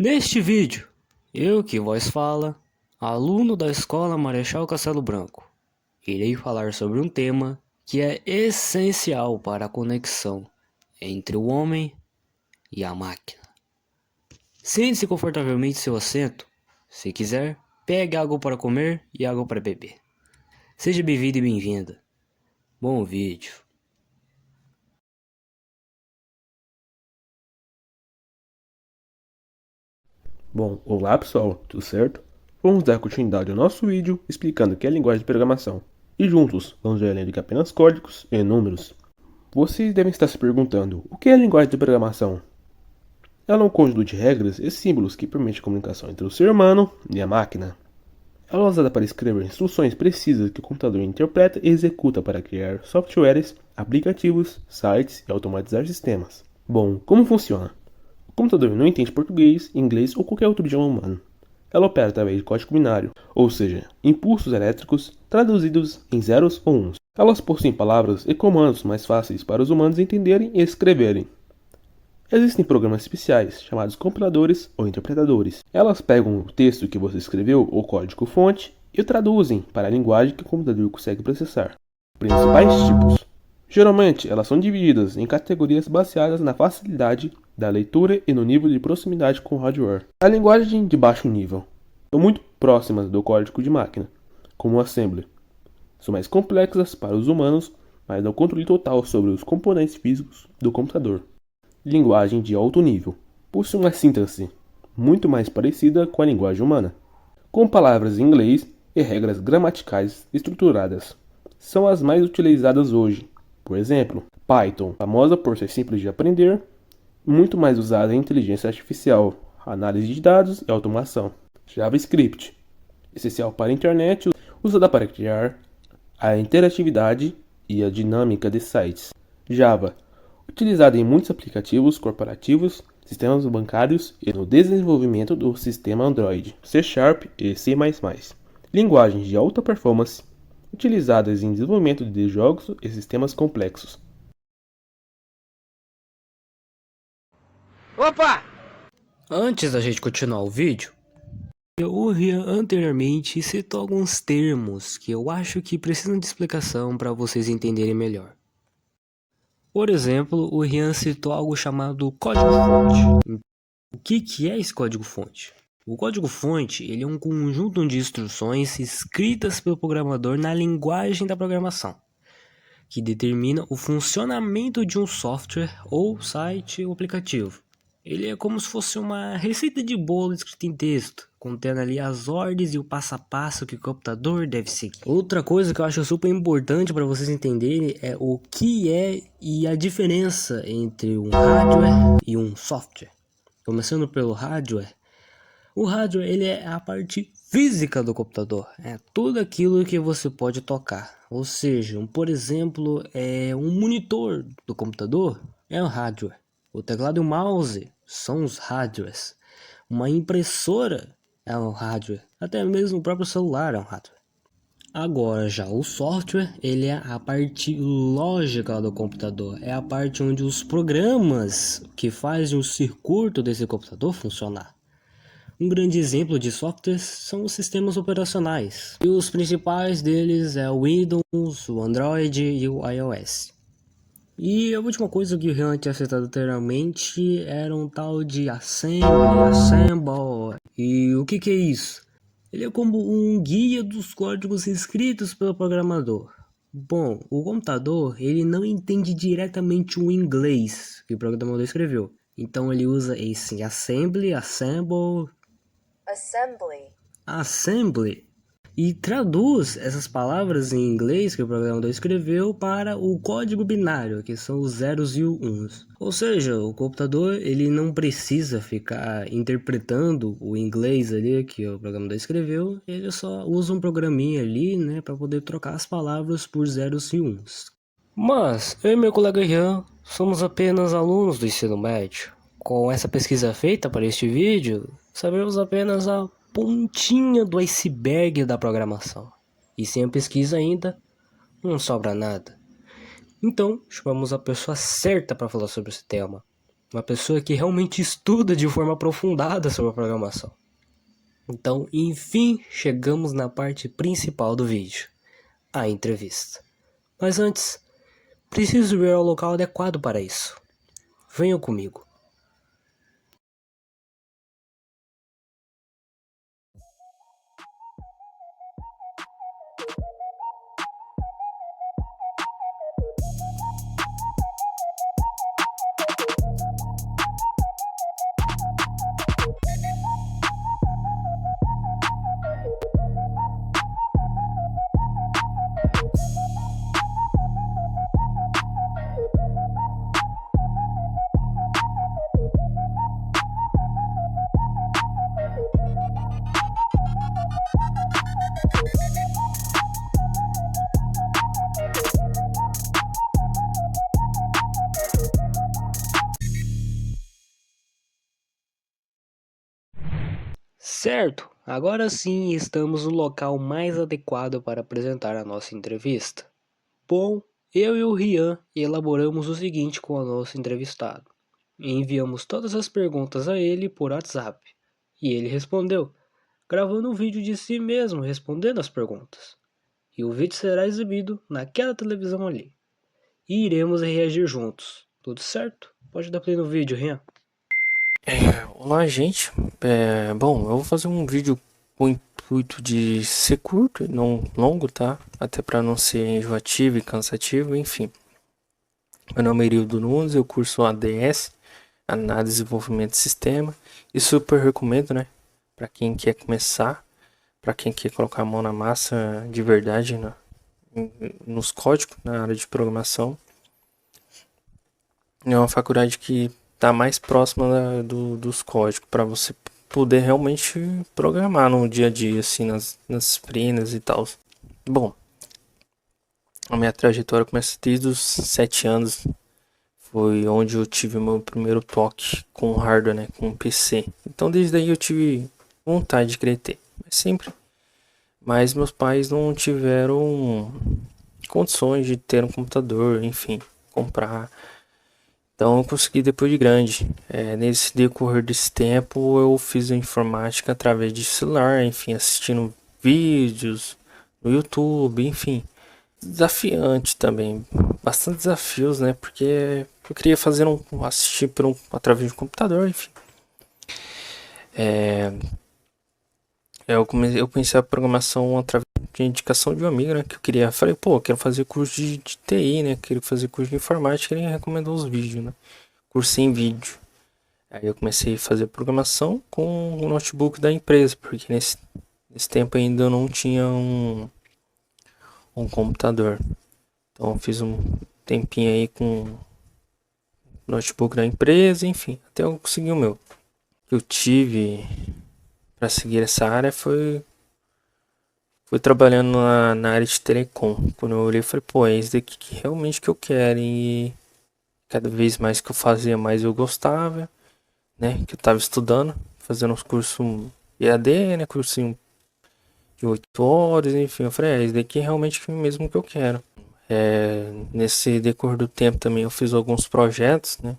Neste vídeo, eu que vos fala, aluno da Escola Marechal Castelo Branco, irei falar sobre um tema que é essencial para a conexão entre o homem e a máquina. Sente-se confortavelmente em seu assento. Se quiser, pegue algo para comer e algo para beber. Seja bem-vindo e bem-vinda. Bom vídeo. Bom, olá pessoal, tudo certo? Vamos dar continuidade ao nosso vídeo explicando o que é linguagem de programação. E juntos, vamos ver além do que apenas códigos e números. Vocês devem estar se perguntando, o que é linguagem de programação? Ela é um conjunto de regras e símbolos que permite a comunicação entre o ser humano e a máquina. Ela é usada para escrever instruções precisas que o computador interpreta e executa para criar softwares, aplicativos, sites e automatizar sistemas. Bom, como funciona? O computador não entende português, inglês ou qualquer outro idioma humano. Ela opera através de código binário, ou seja, impulsos elétricos traduzidos em zeros ou uns. Elas possuem palavras e comandos mais fáceis para os humanos entenderem e escreverem. Existem programas especiais, chamados compiladores ou interpretadores. Elas pegam o texto que você escreveu ou código-fonte e o traduzem para a linguagem que o computador consegue processar. Principais tipos. Geralmente, elas são divididas em categorias baseadas na facilidade da leitura e no nível de proximidade com o hardware. A linguagem de baixo nível são muito próximas do código de máquina, como o assembly. São mais complexas para os humanos, mas dão controle total sobre os componentes físicos do computador. Linguagem de alto nível possui uma sintaxe muito mais parecida com a linguagem humana, com palavras em inglês e regras gramaticais estruturadas. São as mais utilizadas hoje. Por exemplo, Python, famosa por ser simples de aprender, muito mais usada em inteligência artificial, análise de dados e automação. JavaScript, essencial para a internet, usada para criar a interatividade e a dinâmica de sites. Java, utilizada em muitos aplicativos corporativos, sistemas bancários e no desenvolvimento do sistema Android, C# e C++. Linguagens de alta performance, utilizadas em desenvolvimento de jogos e sistemas complexos. Opa! Antes da gente continuar o vídeo, o Rian anteriormente citou alguns termos que eu acho que precisam de explicação para vocês entenderem melhor. Por exemplo, o Rian citou algo chamado código-fonte. O que é esse código-fonte? O código-fonte ele é um conjunto de instruções escritas pelo programador na linguagem da programação, que determina o funcionamento de um software ou site ou aplicativo. Ele é como se fosse uma receita de bolo escrita em texto, contendo ali as ordens e o passo a passo que o computador deve seguir. Outra coisa que eu acho super importante para vocês entenderem é o que é e a diferença entre um hardware e um software. Começando pelo hardware. O hardware ele é a parte física do computador, é tudo aquilo que você pode tocar. Ou seja, por exemplo, um monitor do computador é um hardware. O teclado e o mouse são os hardwares. Uma impressora é um hardware. Até mesmo o próprio celular é um hardware. Agora já o software, ele é a parte lógica do computador. É a parte onde os programas que fazem o circuito desse computador funcionar. Um grande exemplo de softwares são os sistemas operacionais. E os principais deles é o Windows, o Android e o iOS. E a última coisa que o Rian tinha citado anteriormente era um tal de Assemble. E o que é isso? Ele é como um guia dos códigos escritos pelo programador. Bom, o computador ele não entende diretamente o inglês que o programador escreveu. Então ele usa esse assembly e traduz essas palavras em inglês que o programador escreveu para o código binário, que são os zeros e os uns. Ou seja, o computador ele não precisa ficar interpretando o inglês ali que o programador escreveu, ele só usa um programinha ali, né, para poder trocar as palavras por zeros e uns. Mas eu e meu colega Ian somos apenas alunos do ensino médio. Com essa pesquisa feita para este vídeo, sabemos apenas a pontinha do iceberg da programação. E sem a pesquisa ainda, não sobra nada. Então, chamamos a pessoa certa para falar sobre esse tema. Uma pessoa que realmente estuda de forma aprofundada sobre a programação. Então, enfim, chegamos na parte principal do vídeo, a entrevista. Mas antes, preciso ir ao local adequado para isso. Venham comigo. Certo, agora sim estamos no local mais adequado para apresentar a nossa entrevista. Bom, eu e o Rian elaboramos o seguinte com o nosso entrevistado. Enviamos todas as perguntas a ele por WhatsApp e ele respondeu, gravando um vídeo de si mesmo respondendo as perguntas. E o vídeo será exibido naquela televisão ali. E iremos reagir juntos. Tudo certo? Pode dar play no vídeo, Rian. Olá, gente. Bom, eu vou fazer um vídeo com o intuito de ser curto e não longo, tá? Até para não ser enjoativo e cansativo, enfim. Meu nome é Irildo Nunes, eu curso ADS, Análise e Desenvolvimento de Sistema. E super recomendo, né? Para quem quer começar, para quem quer colocar a mão na massa de verdade, né? Nos códigos, na área de programação. É uma faculdade que está mais próxima dos códigos para você poder realmente programar no dia a dia, assim, nas disciplinas e tal. Bom, a minha trajetória começa desde os 7 anos. Foi onde eu tive o meu primeiro toque com hardware, né, com PC. Então desde aí eu tive vontade de querer ter, mas sempre. Mas meus pais não tiveram condições de ter um computador, enfim, comprar. Então eu consegui depois de grande. Nesse decorrer desse tempo eu fiz a informática através de celular, enfim, assistindo vídeos no YouTube, enfim. Desafiante também, bastante desafios, né? Porque eu queria assistir através de um computador, enfim. Eu conheci a programação através de indicação de um amigo, né? Que eu queria. Falei, pô, eu quero fazer curso de TI, né? Quero fazer curso de informática. Ele recomendou os vídeos, né? Curso em vídeo. Aí eu comecei a fazer programação com o notebook da empresa, porque nesse tempo ainda eu não tinha um computador. Então eu fiz um tempinho aí com o notebook da empresa, enfim, até eu conseguir o meu. O que eu tive para seguir essa área foi trabalhando na área de telecom. Quando eu olhei, eu falei, pô, é isso daqui que realmente que eu quero. E cada vez mais que eu fazia, mais eu gostava, né? Que eu tava estudando, fazendo uns cursos EAD, né? Cursinho de 8 horas, enfim. Eu falei, é isso daqui é realmente mesmo que eu quero. Nesse decorrer do tempo também eu fiz alguns projetos, né?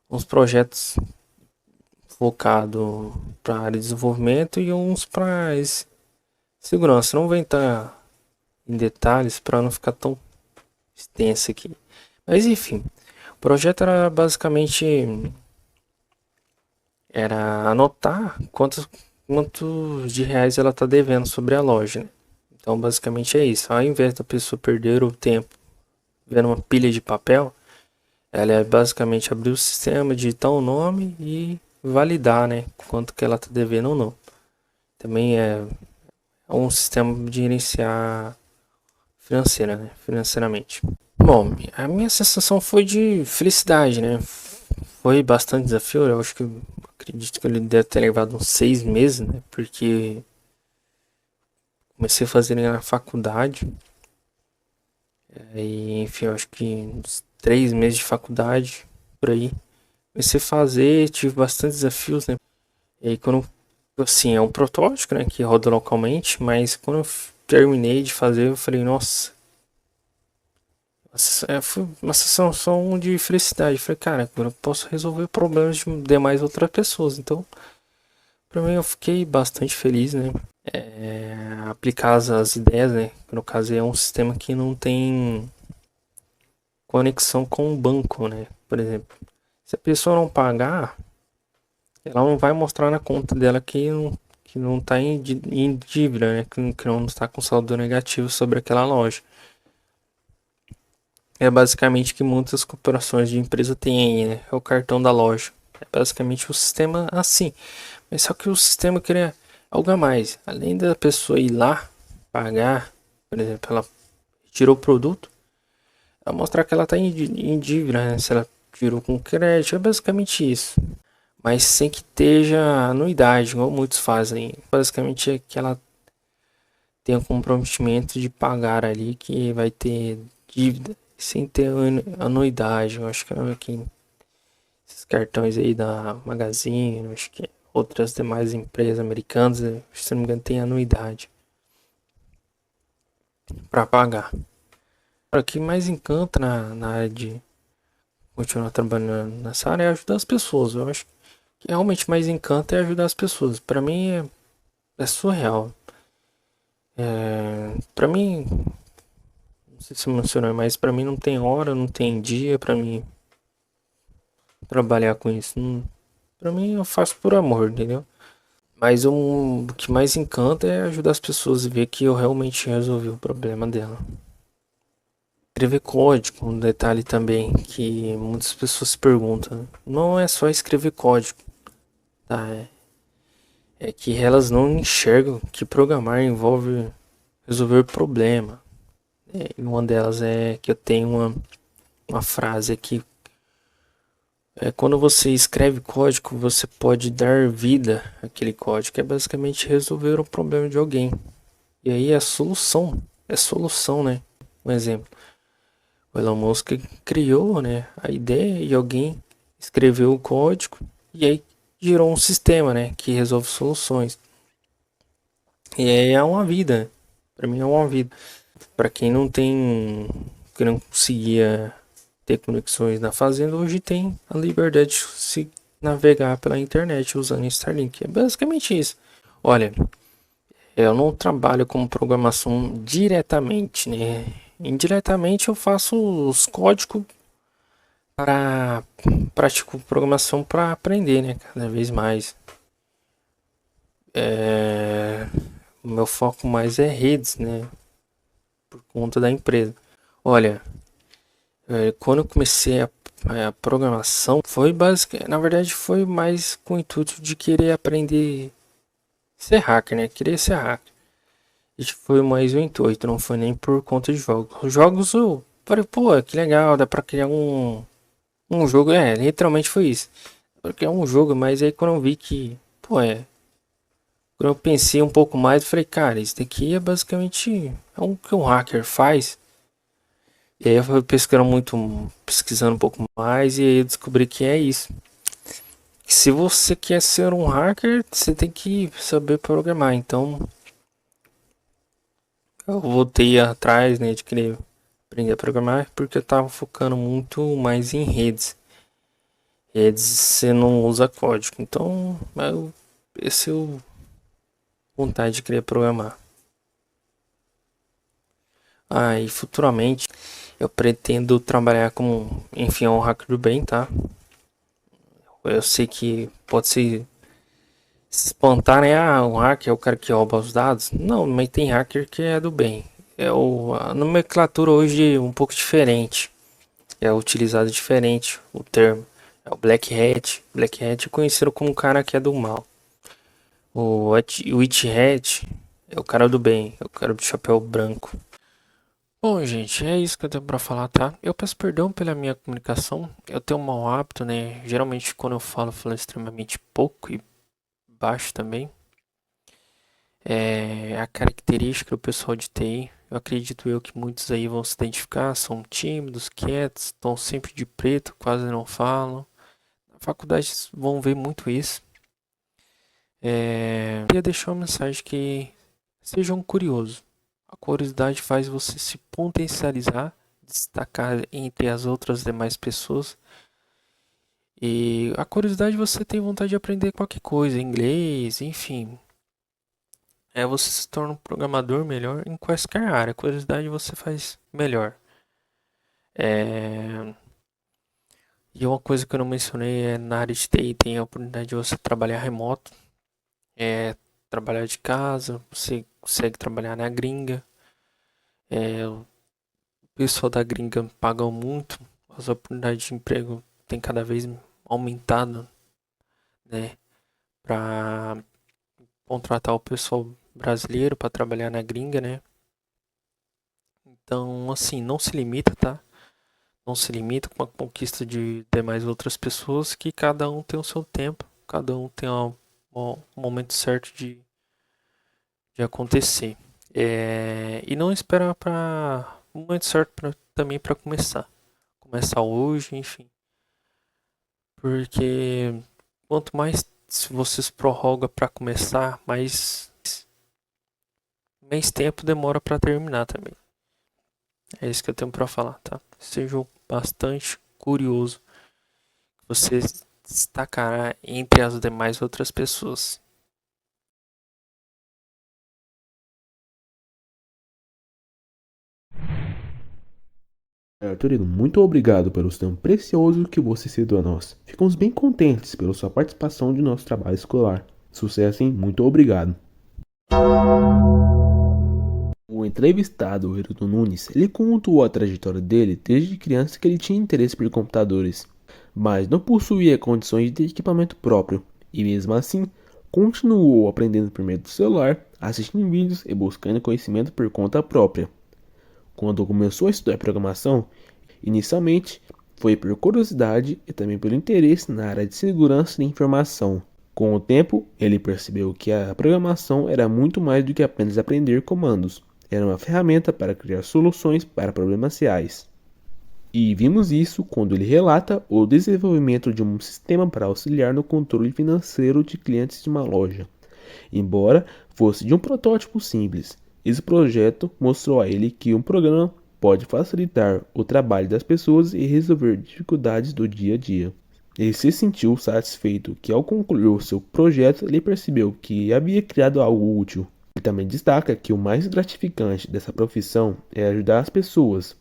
Uns projetos focados para a área de desenvolvimento e uns para segurança. Não vou entrar em detalhes para não ficar tão extenso aqui. Mas enfim, o projeto era basicamente anotar quantos de reais ela está devendo sobre a loja, né? Então basicamente é isso. Ao invés da pessoa perder o tempo vendo uma pilha de papel, ela é basicamente abrir o sistema, digitar o nome e validar, né, quanto que ela está devendo ou não. Também é um sistema de gerenciar financeiramente. Bom, a minha sensação foi de felicidade, né? Foi bastante desafio, eu acho que acredito que ele deve ter levado uns 6 meses, né? Porque comecei a fazer na faculdade. E, enfim, eu acho que uns 3 meses de faculdade, por aí. Comecei a fazer, tive bastante desafios, né? E aí quando, assim, é um protótipo, né? Que roda localmente, mas quando eu terminei de fazer, eu falei, nossa, Foi uma sensação de felicidade. Falei, cara, agora eu posso resolver problemas de demais outras pessoas. Então, pra mim, eu fiquei bastante feliz, né? Aplicar as ideias, né? No caso, é um sistema que não tem conexão com o banco, né? Por exemplo, se a pessoa não pagar, ela não vai mostrar na conta dela que não tá em dívida, né? Que não está com saldo negativo sobre aquela loja. É basicamente que muitas corporações de empresa têm aí, né? É o cartão da loja. É basicamente o sistema assim. Mas só que o sistema queria algo a mais. Além da pessoa ir lá, pagar, por exemplo, ela tirou o produto, ela mostrar que ela está em dívida, né? Se ela tirou com crédito, é basicamente isso. Mas sem que esteja anuidade, igual muitos fazem. Basicamente é que ela tem o comprometimento de pagar ali, que vai ter dívida sem ter anuidade. Eu acho que é aqui, esses cartões aí da Magazine, eu acho que outras demais empresas americanas, se não me engano, tem anuidade para pagar. O que mais encanta na área de continuar trabalhando nessa área é ajudar as pessoas. Eu acho que realmente mais encanta é ajudar as pessoas. Para mim é surreal. Para mim, não sei se mencionou, mas para mim não tem hora, não tem dia para mim trabalhar com isso. Para mim eu faço por amor, entendeu? Mas o que mais encanta é ajudar as pessoas a ver que eu realmente resolvi o problema dela. Escrever código, um detalhe também que muitas pessoas se perguntam. Não é só escrever código, tá? É que elas não enxergam que programar envolve resolver problema. E uma delas é que eu tenho uma frase aqui. Quando você escreve código, você pode dar vida àquele código, que é basicamente resolver o problema de alguém. E aí é solução, né? Um exemplo. O Elon Musk criou, né, a ideia e alguém escreveu o código e aí gerou um sistema, né, que resolve soluções. E aí é uma vida. Para mim é uma vida. Para quem não tem, que não conseguia ter conexões na fazenda, hoje tem a liberdade de se navegar pela internet usando Starlink. É basicamente isso. Olha, eu não trabalho com programação diretamente, né? Indiretamente eu faço os códigos para pratico programação para aprender, né? Cada vez mais. O meu foco mais é redes, né? Por conta da empresa. Olha, quando eu comecei a programação, foi basicamente, na verdade, foi mais com o intuito de querer aprender ser hacker, né? Querer ser hacker. Isso foi mais o intuito, não foi nem por conta de jogos. Os jogos eu falei, pô, que legal, dá pra criar um jogo. Literalmente foi isso. Porque é um jogo, mas aí quando eu vi que, pô, quando eu pensei um pouco mais, eu falei, cara, isso daqui é basicamente que um hacker faz. E aí eu fui pesquisando um pouco mais e aí eu descobri que é isso. Que se você quer ser um hacker, você tem que saber programar. Então, eu voltei atrás, né, de querer aprender a programar porque eu tava focando muito mais em redes. Redes você não usa código. Então, esse é o vontade de querer programar. E futuramente eu pretendo trabalhar como, enfim, um hacker do bem, tá? Eu sei que pode se espantar, né? Um hacker é o cara que rouba os dados. Não, mas tem hacker que é do bem. A nomenclatura hoje é um pouco diferente. É utilizado diferente o termo. É o Black Hat. Black Hat é conhecido como um cara que é do mal. O Witch Hat é o cara do bem. É o cara do chapéu branco. Bom, gente, é isso que eu tenho pra falar, tá? Eu peço perdão pela minha comunicação. Eu tenho um mau hábito, né? Geralmente quando eu falo extremamente pouco e baixo também. É a característica do pessoal de TI. Eu acredito que muitos aí vão se identificar, são tímidos, quietos, estão sempre de preto, quase não falam. Na faculdade vão ver muito isso. Queria deixar uma mensagem que sejam curiosos. A curiosidade faz você se potencializar destacar entre as outras demais pessoas. E a curiosidade, você tem vontade de aprender qualquer coisa, inglês, enfim. Você se torna um programador melhor em qualquer área. A curiosidade você faz melhor. É... E uma coisa que eu não mencionei é na área de TI tem a oportunidade de você trabalhar remoto, trabalhar de casa, você consegue trabalhar na gringa. O pessoal da gringa pagam muito, as oportunidades de emprego têm cada vez aumentado, né? Para contratar o pessoal brasileiro para trabalhar na gringa, né? Então, assim, não se limita, tá? Não se limita com a conquista de demais outras pessoas, que cada um tem o seu tempo, cada um tem um momento certo de acontecer. E não esperar para o momento certo também para começar. Começar hoje, enfim. Porque quanto mais se vocês prorroga para começar, mais tempo demora para terminar também. É isso que eu tenho para falar, tá? Seja bastante curioso. Você destacará entre as demais outras pessoas. Arthurino, muito obrigado pelo tempo precioso que você cedeu a nós. Ficamos bem contentes pela sua participação de nosso trabalho escolar. Sucesso, hein? Muito obrigado. O entrevistado, o Hilton Nunes, ele contou a trajetória dele desde criança, que ele tinha interesse por computadores, mas não possuía condições de ter equipamento próprio, e mesmo assim, continuou aprendendo por meio do celular, assistindo vídeos e buscando conhecimento por conta própria. Quando começou a estudar programação, inicialmente foi por curiosidade e também pelo interesse na área de segurança da informação. Com o tempo, ele percebeu que a programação era muito mais do que apenas aprender comandos. Era uma ferramenta para criar soluções para problemas reais. E vimos isso quando ele relata o desenvolvimento de um sistema para auxiliar no controle financeiro de clientes de uma loja. Embora fosse de um protótipo simples, esse projeto mostrou a ele que um programa pode facilitar o trabalho das pessoas e resolver dificuldades do dia a dia. Ele se sentiu satisfeito que, ao concluir o seu projeto, ele percebeu que havia criado algo útil. Ele também destaca que o mais gratificante dessa profissão é ajudar as pessoas.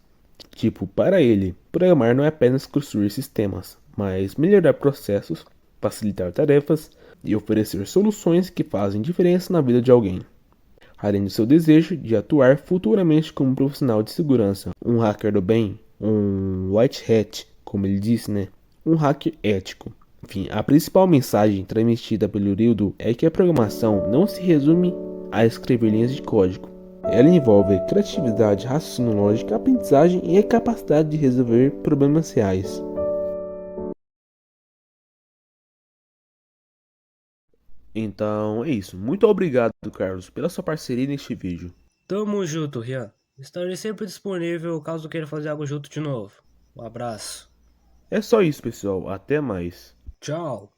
Tipo, para ele, programar não é apenas construir sistemas, mas melhorar processos, facilitar tarefas e oferecer soluções que fazem diferença na vida de alguém. Além do seu desejo de atuar futuramente como profissional de segurança, um hacker do bem, um white hat, como ele disse, né? Um hacker ético. Enfim, a principal mensagem transmitida pelo Rildo é que a programação não se resume a escrever linhas de código. Ela envolve criatividade, raciocínio lógico, aprendizagem e a capacidade de resolver problemas reais. Então é isso. Muito obrigado, Carlos, pela sua parceria neste vídeo. Tamo junto, Rian. Estarei sempre disponível caso queira fazer algo junto de novo. Um abraço. É só isso, pessoal. Até mais. Tchau.